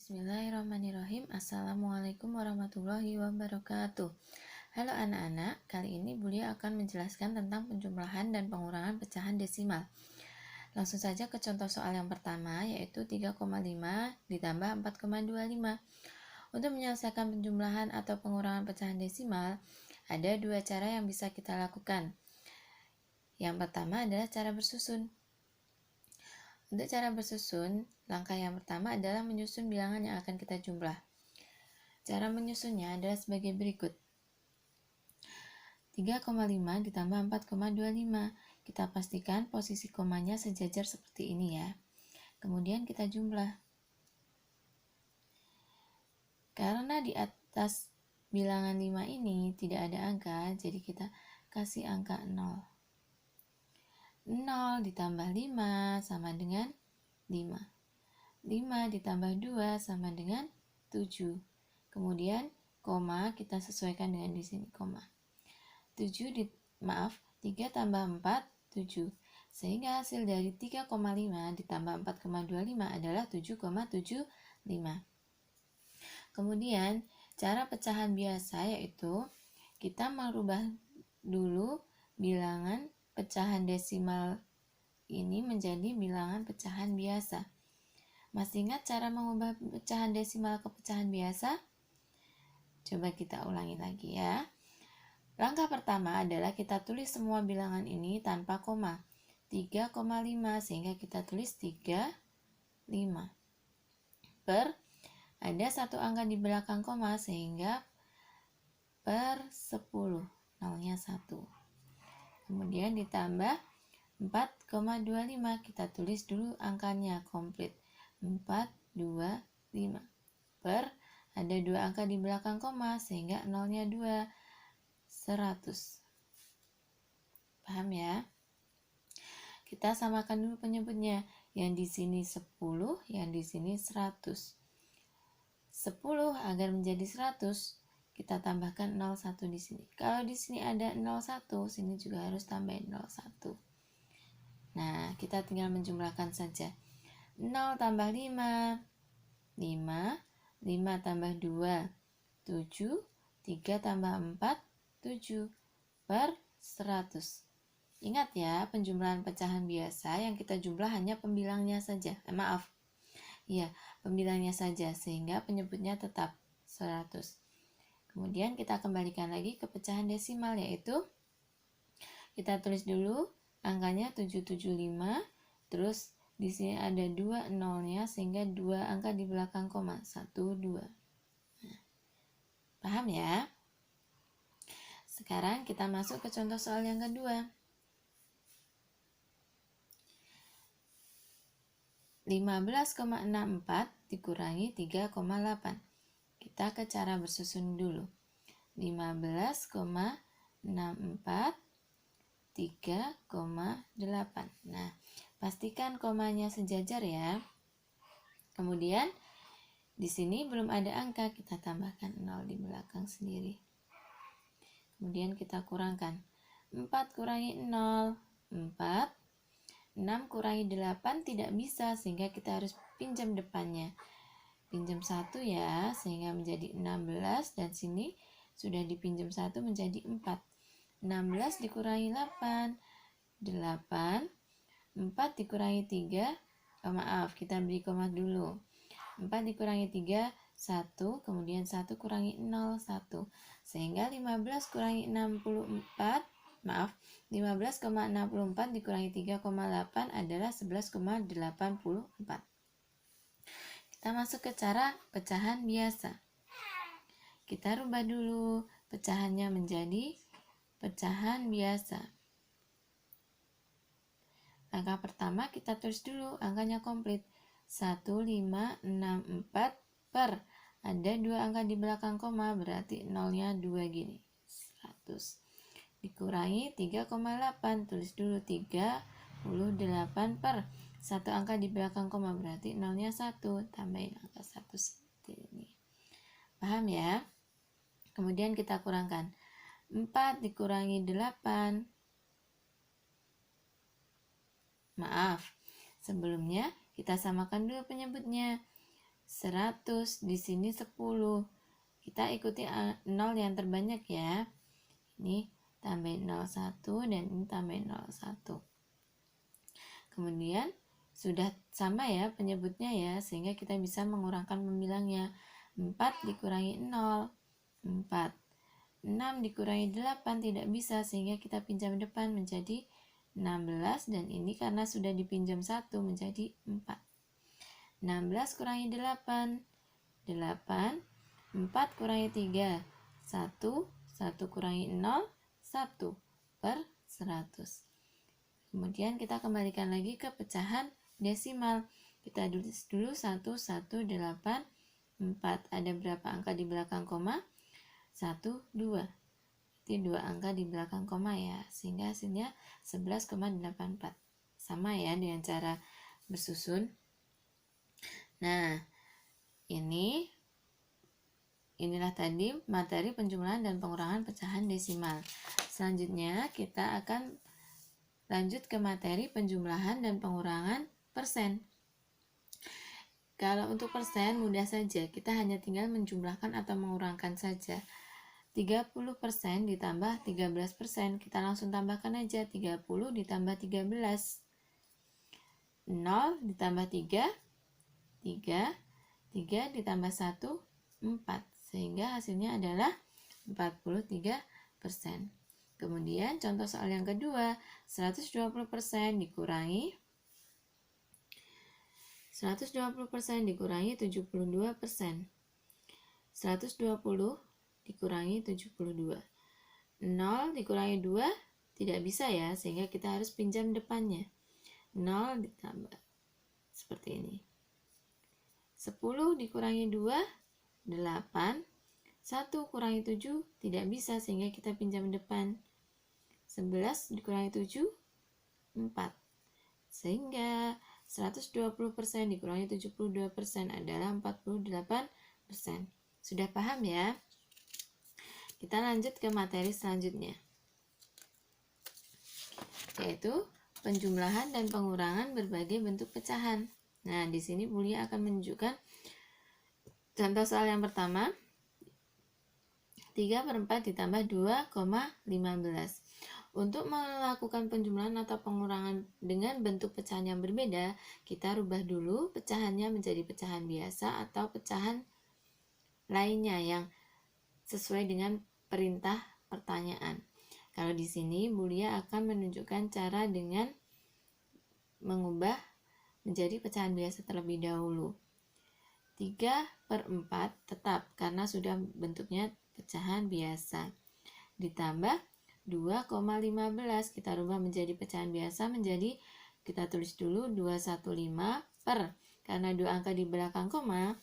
Bismillahirrahmanirrahim. Assalamualaikum warahmatullahi wabarakatuh. Halo anak-anak, kali ini Bulia akan menjelaskan tentang penjumlahan dan pengurangan pecahan desimal. Langsung saja ke contoh soal yang pertama, yaitu 3,5 ditambah 4,25. Untuk menyelesaikan penjumlahan atau pengurangan pecahan desimal, ada dua cara yang bisa kita lakukan. Yang pertama adalah cara bersusun. Untuk cara bersusun, langkah yang pertama adalah menyusun bilangan yang akan kita jumlah. Cara menyusunnya adalah sebagai berikut. 3,5 ditambah 4,25. Kita pastikan posisi komanya sejajar seperti ini ya. Kemudian kita jumlah. Karena di atas bilangan 5 ini tidak ada angka, jadi kita kasih angka 0. 0 ditambah 5 sama dengan 5. 5 ditambah 2 sama dengan 7. Kemudian koma kita sesuaikan dengan di sini koma. 3 tambah 4 7. Sehingga hasil dari 3,5 ditambah 4,25 adalah 7,75. Kemudian cara pecahan biasa yaitu kita merubah dulu bilangan pecahan desimal ini menjadi bilangan pecahan biasa. Masih ingat cara mengubah pecahan desimal ke pecahan biasa? Coba kita ulangi lagi ya. Langkah pertama adalah kita tulis semua bilangan ini tanpa koma. 3,5 sehingga kita tulis 35. Ada satu angka di belakang koma sehingga per 10. Nolnya 1. Kemudian ditambah 4,25. Kita tulis dulu angkanya komplit. 425. Ada dua angka di belakang koma sehingga nolnya 2. 100. Paham ya? Kita samakan dulu penyebutnya. Yang di sini 10, yang di sini 100. 10 agar menjadi 100, kita tambahkan 01 di sini. Kalau di sini ada 01, sini juga harus tambahin 01. Nah, kita tinggal menjumlahkan saja. 0 tambah 5, 5. 5 tambah 2, 7. 3 tambah 4, 7 per 100. Ingat ya, penjumlahan pecahan biasa yang kita jumlah hanya pembilangnya saja. Pembilangnya saja sehingga penyebutnya tetap 100. Kemudian kita kembalikan lagi ke pecahan desimal yaitu kita tulis dulu angkanya 775, terus di sini ada 2 nolnya sehingga 2 angka di belakang koma 1 2. Nah, paham ya? Sekarang kita masuk ke contoh soal yang kedua. 15,64 dikurangi 3,8. Kita ke cara bersusun dulu. 15,64 3,8. Nah, pastikan komanya sejajar ya. Kemudian di sini belum ada angka, kita tambahkan 0 di belakang sendiri. Kemudian kita kurangkan. 4 kurangi 0, 4. 6 kurangi 8 tidak bisa sehingga kita harus pinjam depannya. Pinjam 1 ya, sehingga menjadi 16 dan sini sudah dipinjam 1 menjadi 4. 16 dikurangi 8, 8. 4 dikurangi 3, kita beri koma dulu. 4 dikurangi 3, 1, kemudian 1 kurangi 0, 1. Sehingga 15 kurangi 64, 15,64 dikurangi 3,8 adalah 11,84. Kita masuk ke cara pecahan biasa. Kita rubah dulu pecahannya menjadi pecahan biasa. Langkah pertama kita tulis dulu angkanya komplit. 1564 per. Ada 2 angka di belakang koma berarti nolnya 2 gini. 100. Dikurangi 3,8. Tulis dulu 38 per. 1 angka di belakang koma berarti nolnya 1. Tambahin angka 1 seperti ini. Paham ya? Kemudian kita kurangkan. 4 dikurangi 8. Sebelumnya kita samakan dulu penyebutnya. 100, di sini 10. Kita ikuti 0 yang terbanyak ya. Ini tambahin 01 dan ini tambahin 01. Kemudian sudah sama ya penyebutnya ya, sehingga kita bisa mengurangkan pembilangnya. 4 dikurangi 0, 4. 6 dikurangi 8 tidak bisa, sehingga kita pinjam depan menjadi 16, dan ini karena sudah dipinjam 1 menjadi 4. 16 kurangi 8, 8. 4 kurangi 3, 1. 1 kurangi 0, 1 per 100. Kemudian kita kembalikan lagi ke pecahan desimal. Kita tulis dulu 1, 1, 8, 4. Ada berapa angka di belakang koma? 1, 2. Jadi 2 angka di belakang koma ya, sehingga hasilnya 11,84. Sama ya dengan cara bersusun. Nah, inilah tadi materi penjumlahan dan pengurangan pecahan desimal. Selanjutnya kita akan lanjut ke materi penjumlahan dan pengurangan persen. Kalau untuk persen mudah saja, kita hanya tinggal menjumlahkan atau mengurangkan saja. 30% ditambah 13%, kita langsung tambahkan aja. 30 ditambah 13, 0 ditambah 3, 3 ditambah 1, 4, sehingga hasilnya adalah 43%. Kemudian contoh soal yang kedua, 120% dikurangi 72%. 120 dikurangi 72. 0 dikurangi 2 tidak bisa ya, sehingga kita harus pinjam depannya. 0 ditambah seperti ini. 10 dikurangi 2, 8. 1 kurangi 7 tidak bisa, sehingga kita pinjam depan. 11 dikurangi 7, 4. Sehingga 120% dikurangi 72% adalah 48%. Sudah paham ya? Kita lanjut ke materi selanjutnya, yaitu penjumlahan dan pengurangan berbagai bentuk pecahan. Nah, di sini Bu Lia akan menunjukkan contoh soal yang pertama. 3/4 ditambah 2,15. Untuk melakukan penjumlahan atau pengurangan dengan bentuk pecahan yang berbeda, kita rubah dulu pecahannya menjadi pecahan biasa atau pecahan lainnya yang sesuai dengan perintah pertanyaan. Kalau di sini Bu Lia akan menunjukkan cara dengan mengubah menjadi pecahan biasa terlebih dahulu. 3/4 tetap karena sudah bentuknya pecahan biasa. Ditambah 2,15, kita rubah menjadi pecahan biasa menjadi, kita tulis dulu 215 per, karena 2 angka di belakang koma,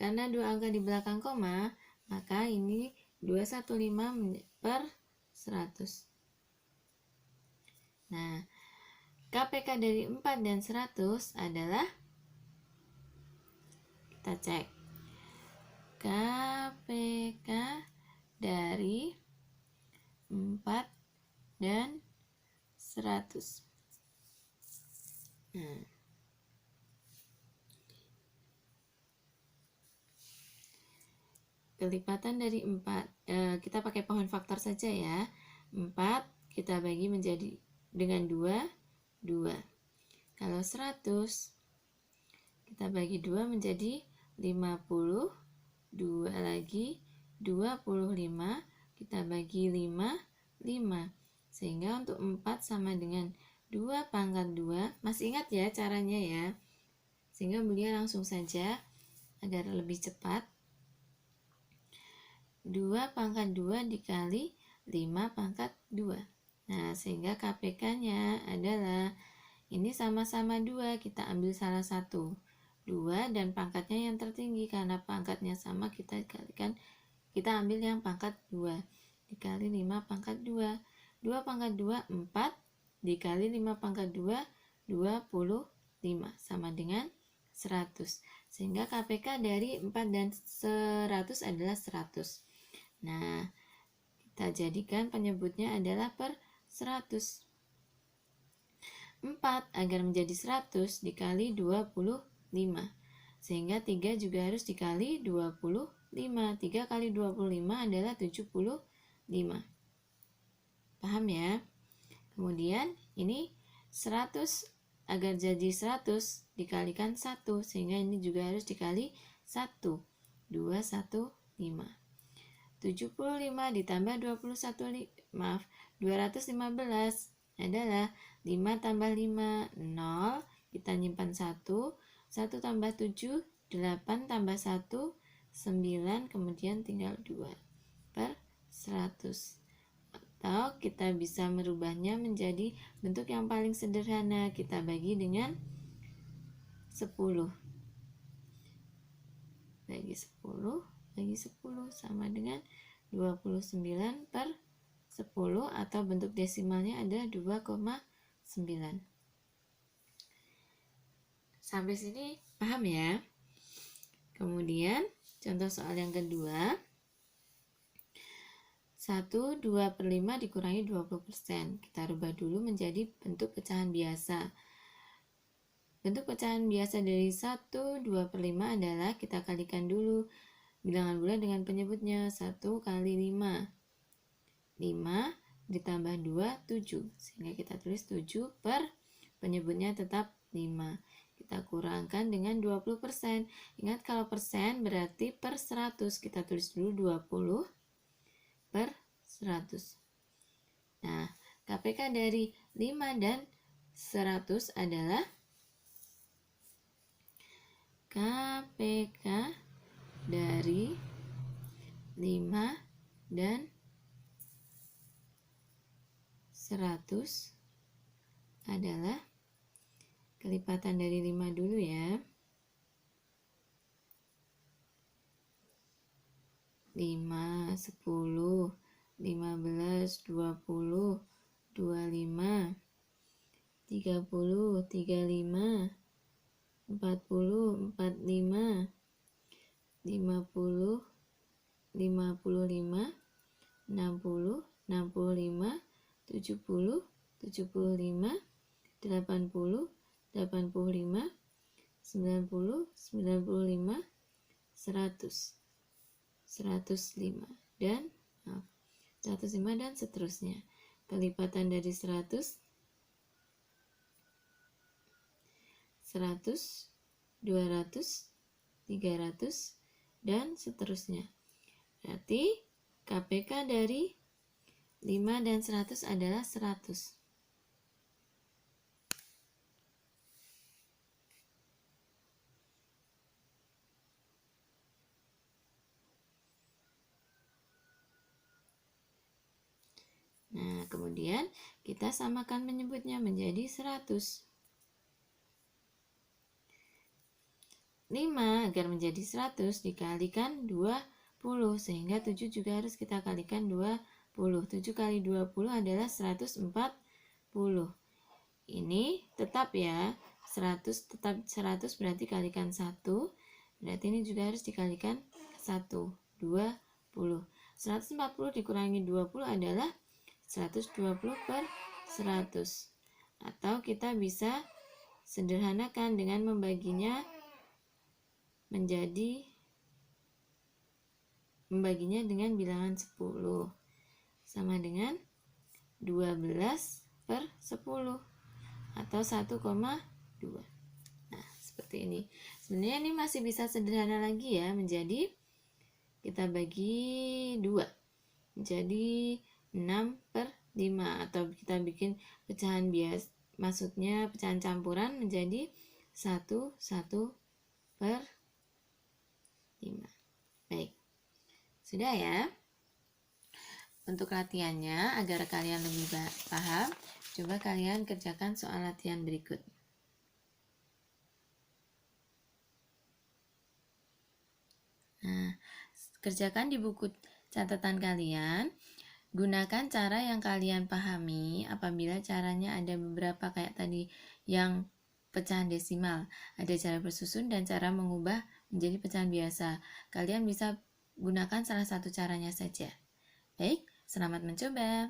karena 2 angka di belakang koma, maka ini 215 per 100. Nah, KPK dari 4 dan 100 adalah, kita cek, KPK dari 4 dan 100. Nah, kelipatan dari 4, kita pakai pohon faktor saja ya. 4 kita bagi menjadi dengan 2. Kalau 100 kita bagi 2 menjadi 50. 2 lagi 25, kita bagi 5, sehingga untuk 4 sama dengan 2 pangkat 2. Masih ingat ya caranya ya, sehingga Bu Lia langsung saja agar lebih cepat. 2 pangkat 2 dikali 5 pangkat 2. Nah, sehingga KPK nya adalah, ini sama-sama 2, kita ambil salah satu, 2, dan pangkatnya yang tertinggi, karena pangkatnya sama kita kalikan, kita ambil yang pangkat 2 dikali 5 pangkat 2. 2 pangkat 2 4 dikali 5 pangkat 2 25 sama dengan 100. Sehingga KPK dari 4 dan 100 adalah 100. Nah, kita jadikan penyebutnya adalah per 100. 4 agar menjadi 100 dikali 25. Sehingga 3 juga harus dikali 25. 3 kali 25 adalah 75. Paham ya? Kemudian ini 100 agar jadi 100 dikalikan 1, sehingga ini juga harus dikali 1. 215. 75 ditambah 215 adalah 5 tambah 5, 0. Kita nyimpan 1. 1 tambah 7, 8 tambah 1, 9. Kemudian tinggal 2 per 100. Atau kita bisa merubahnya menjadi bentuk yang paling sederhana. Kita bagi dengan 10. Bagi 10 sama dengan 29 per 10, atau bentuk desimalnya adalah 2,9. Sampai sini paham ya? Kemudian contoh soal yang kedua. 1, 2 per 5 dikurangi 20%. Kita rubah dulu menjadi bentuk pecahan biasa. Bentuk pecahan biasa dari 1, 2 per 5 adalah kita kalikan dulu bilangan bulat dengan penyebutnya. 1 kali 5. 5 ditambah 2, 7. Sehingga kita tulis 7 per penyebutnya tetap 5. Kita kurangkan dengan 20%. Ingat kalau persen berarti per 100. Kita tulis dulu 20 per 100. Nah, KPK dari 5 dan 100 adalah KPK dari 5 dan 100 adalah kelipatan dari 5 dulu ya. 5, 10, 15, 20, 25, 30, 35, 40, 45, 50, 55, 60, 65, 70, 75, 80, 85, 90, 95, 100. 105 dan 105 dan seterusnya. Kelipatan dari 100, 200, 300 dan seterusnya. Berarti KPK dari 5 dan 100 adalah 100. Nah, kemudian kita samakan menyebutnya menjadi 100. 5 agar menjadi 100 dikalikan 20, sehingga 7 juga harus kita kalikan 20. 7 kali 20 adalah 140. Ini tetap ya, 100 tetap 100 berarti kalikan 1. Berarti ini juga harus dikalikan 1, 20. 140 dikurangi 20 adalah 120 per 100. Atau kita bisa sederhanakan dengan membaginya dengan bilangan 10, sama dengan 12 per 10 atau 1,2. Nah, seperti ini. Sebenarnya ini masih bisa sederhana lagi ya, menjadi kita bagi 2 menjadi 6 per 5, atau kita bikin pecahan bias, maksudnya pecahan campuran menjadi 1 per 5. Baik, sudah ya. Untuk latihannya agar kalian lebih paham, coba kalian kerjakan soal latihan berikut. Nah, kerjakan di buku catatan kalian. Gunakan cara yang kalian pahami. Apabila caranya ada beberapa kayak tadi yang pecahan desimal, ada cara bersusun dan cara mengubah menjadi pecahan biasa. Kalian bisa gunakan salah satu caranya saja. Baik, selamat mencoba.